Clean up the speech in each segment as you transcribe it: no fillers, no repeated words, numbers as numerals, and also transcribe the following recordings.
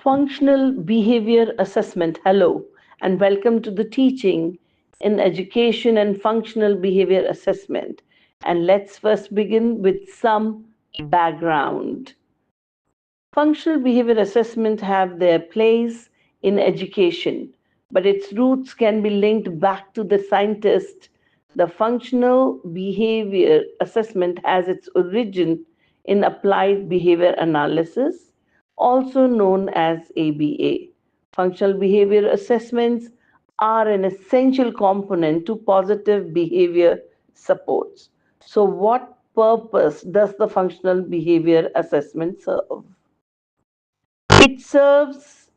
Functional behavior assessment. Hello, and welcome to the teaching in education and functional behavior assessment. And let's first begin with some background. Functional behavior assessment have their place in education, but its roots can be linked back to the scientist. The functional behavior assessment has its origin in applied behavior analysis, also known as ABA. Functional behavior assessments are an essential component to positive behavior supports. So, what purpose does the functional behavior assessment serve? It serves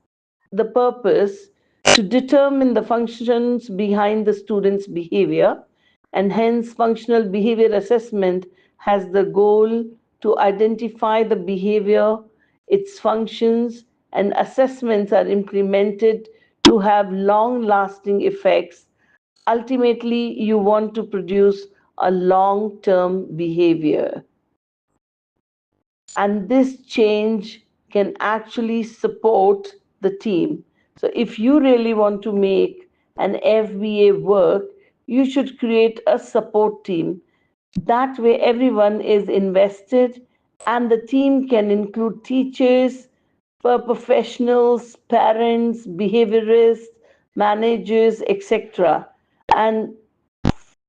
the purpose to determine the functions behind the student's behavior, and hence, functional behavior assessment has the goal to identify the behavior, its functions, and assessments are implemented to have long lasting effects. Ultimately, you want to produce a long term behavior, and this change can actually support the team. So, if you really want to make an FBA work, you should create a support team. That way, everyone is invested, and the team can include teachers, professionals, parents, behaviorists, managers, etc. And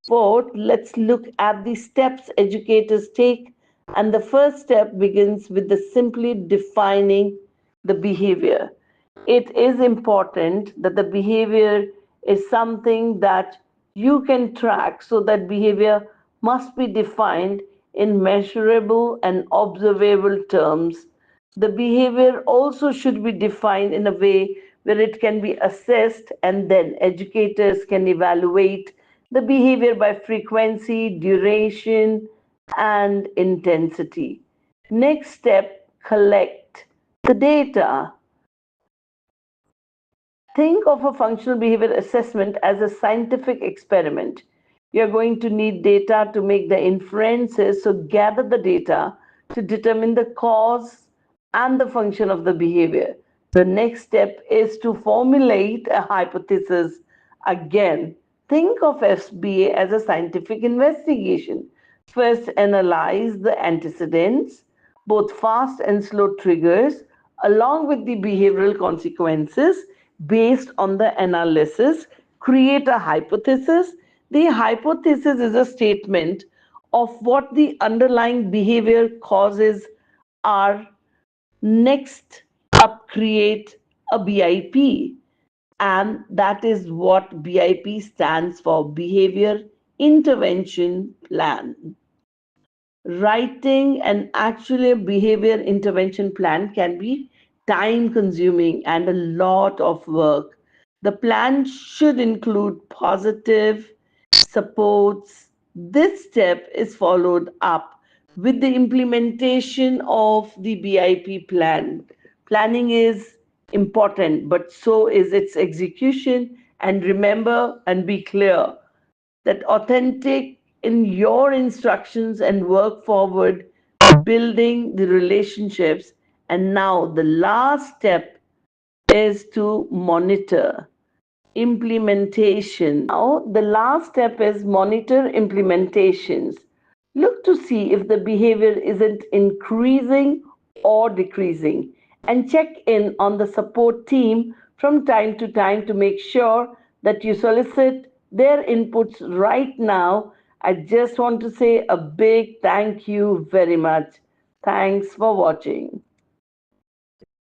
fourth, let's look at the steps educators take. And the first step begins with the simply defining the behavior. It is important that the behavior is something that you can track, so that behavior must be defined in measurable and observable terms. The behavior also should be defined in a way where it can be assessed, and then educators can evaluate the behavior by frequency, duration, and intensity. Next step, collect the data. Think of a functional behavior assessment as a scientific experiment. You're going to need data to make the inferences, so gather the data to determine the cause and the function of the behavior. The next step is to formulate a hypothesis. Again, think of FBA as a scientific investigation. First, analyze the antecedents, both fast and slow triggers, along with the behavioral consequences. Based on the analysis, create a hypothesis. The hypothesis is a statement of what the underlying behavior causes are. Next up, create a BIP, and that is what BIP stands for: Behavior Intervention Plan. Writing an actual behavior intervention plan can be time consuming and a lot of work. The plan should include positive supports. This step is followed up with the implementation of the BIP plan. Planning is important, but so is its execution. And remember and be clear that authentic in your instructions and work forward, building the relationships. And now the last step is to monitor implementation. Now the last step is monitor implementations. Look to see if the behavior isn't increasing or decreasing, and check in on the support team from time to time to make sure that you solicit their inputs. Right now, I just want to say a big thank you very much. Thanks for watching.